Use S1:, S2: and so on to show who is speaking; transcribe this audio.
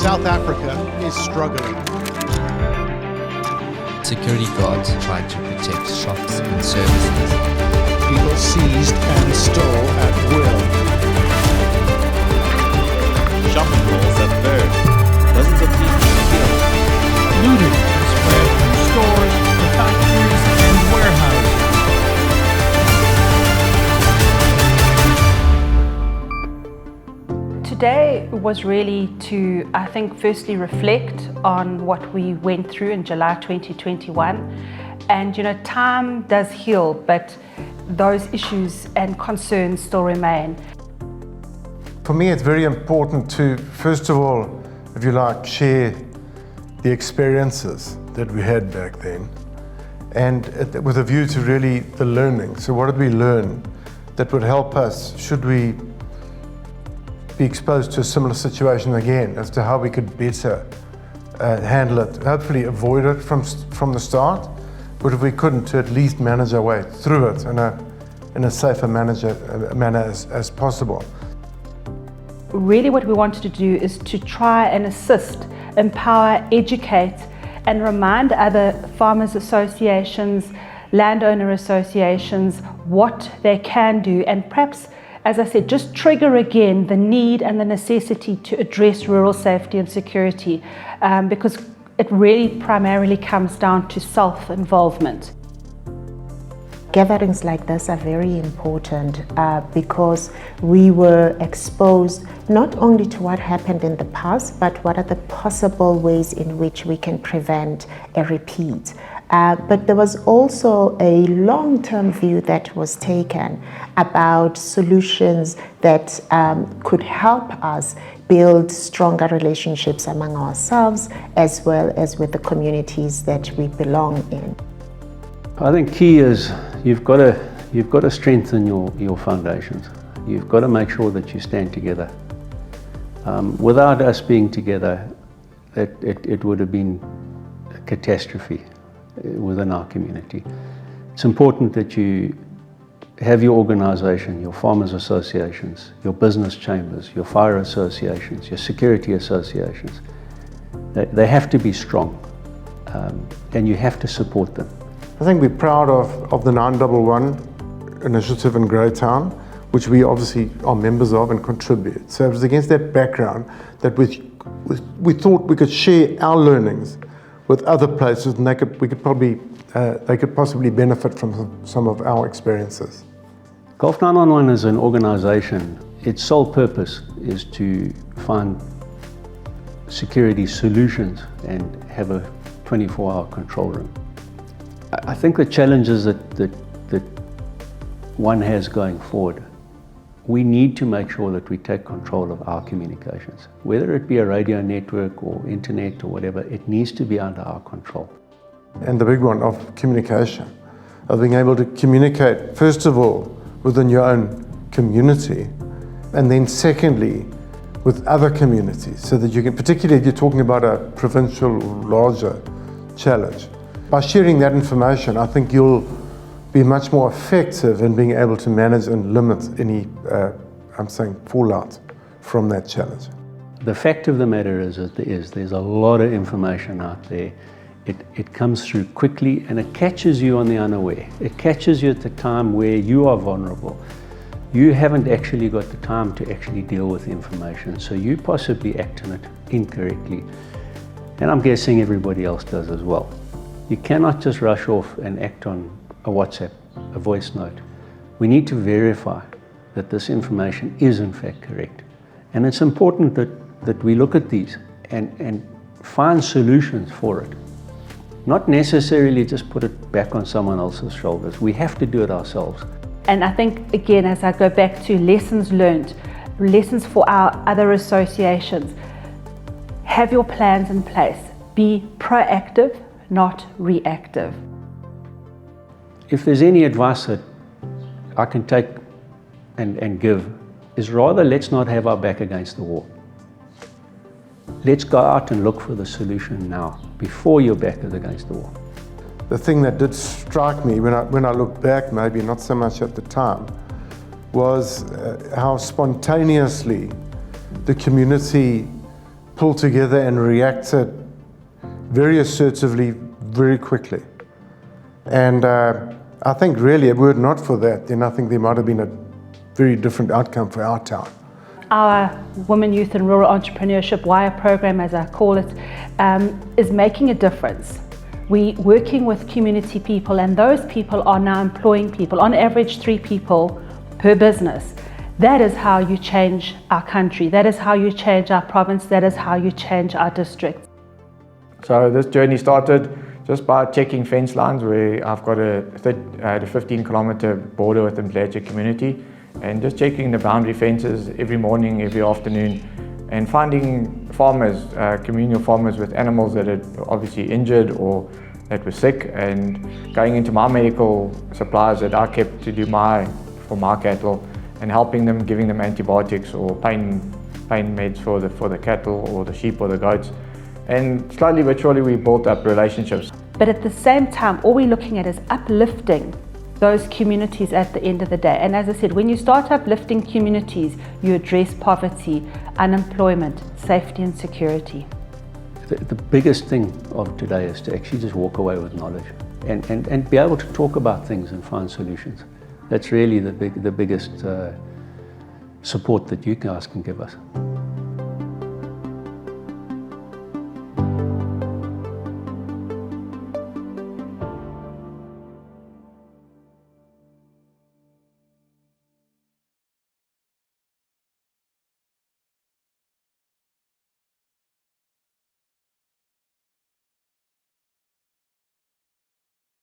S1: South Africa is struggling.
S2: Security guards tried to protect shops and services.
S1: People seized and stole at will.
S3: Shopping malls that burned. Dozens of people killed.
S4: Looting has spread from stores to factories and warehouses.
S5: Today was really to, I think, firstly reflect on what we went through in July 2021. And time does heal, but those issues and concerns still remain.
S6: For me, it's very important to, first of all, if you like, share the experiences that we had back then, and with a view to really the learning. So what did we learn that would help us should we be exposed to a similar situation again, as to how we could better handle it, hopefully avoid it from the start, but if we couldn't, to at least manage our way through it in a safer manner as possible.
S5: Really what we wanted to do is to try and assist, empower, educate and remind other farmers associations, landowner associations what they can do, and perhaps, as I said, just trigger again the need and the necessity to address rural safety and security, because it really primarily comes down to self-involvement.
S7: Gatherings like this are very important because we were exposed not only to what happened in the past, but what are the possible ways in which we can prevent a repeat. But there was also a long-term view that was taken about solutions that could help us build stronger relationships among ourselves as well as with the communities that we belong in.
S8: I think key is you've got to strengthen your foundations. You've got to make sure that you stand together. Without us being together, it would have been a catastrophe within our community. It's important that you have your organisation, your farmers associations, your business chambers, your fire associations, your security associations. They have to be strong, and you have to support them.
S6: I think we're proud of the 911 initiative in Greytown, which we obviously are members of and contribute. So it was against that background that we thought we could share our learnings with other places, and they could possibly benefit from some of our experiences.
S8: Gulf 911 is an organisation. Its sole purpose is to find security solutions and have a 24-hour control room. I think the challenges that one has going forward, we need to make sure that we take control of our communications. Whether it be a radio network or internet or whatever, it needs to be under our control.
S6: And the big one of communication, of being able to communicate, first of all, within your own community, and then secondly, with other communities, so that you can, particularly if you're talking about a provincial or larger challenge. By sharing that information, I think you'll be much more effective in being able to manage and limit any, fallout from that challenge.
S8: The fact of the matter is that there's a lot of information out there. It comes through quickly and it catches you on the unaware. It catches you at the time where you are vulnerable. You haven't actually got the time to actually deal with information, so you possibly act on it incorrectly. And I'm guessing everybody else does as well. You cannot just rush off and act on a WhatsApp, a voice note. We need to verify that this information is in fact correct. And it's important that we look at these and find solutions for it. Not necessarily just put it back on someone else's shoulders. We have to do it ourselves.
S5: And I think, again, as I go back to lessons learned, lessons for our other associations, have your plans in place. Be proactive, not reactive.
S8: If there's any advice that I can take and give, is rather let's not have our back against the wall. Let's go out and look for the solution now, before your back is against the wall.
S6: The thing that did strike me when I look back, maybe not so much at the time, was how spontaneously the community pulled together and reacted very assertively, very quickly. And I think really, if it were not for that, then I think there might have been a very different outcome for our town.
S5: Our Women, Youth and Rural Entrepreneurship WIRE program, as I call it, is making a difference. We're working with community people, and those people are now employing people, on average 3 people per business. That is how you change our country. That is how you change our province. That is how you change our district.
S9: So this journey started just by checking fence lines, where I've got a 15-kilometer border with the Mdletshe community, and just checking the boundary fences every morning, every afternoon, and finding farmers, communal farmers with animals that had obviously injured or that were sick, and going into my medical supplies that I kept to do for my cattle, and helping them, giving them antibiotics or pain meds for the cattle or the sheep or the goats. And slowly but surely we built up relationships.
S5: But at the same time, all we're looking at is uplifting those communities at the end of the day. And as I said, when you start uplifting communities, you address poverty, unemployment, safety and security.
S8: The biggest thing of today is to actually just walk away with knowledge and be able to talk about things and find solutions. That's really the biggest support that you guys can give us.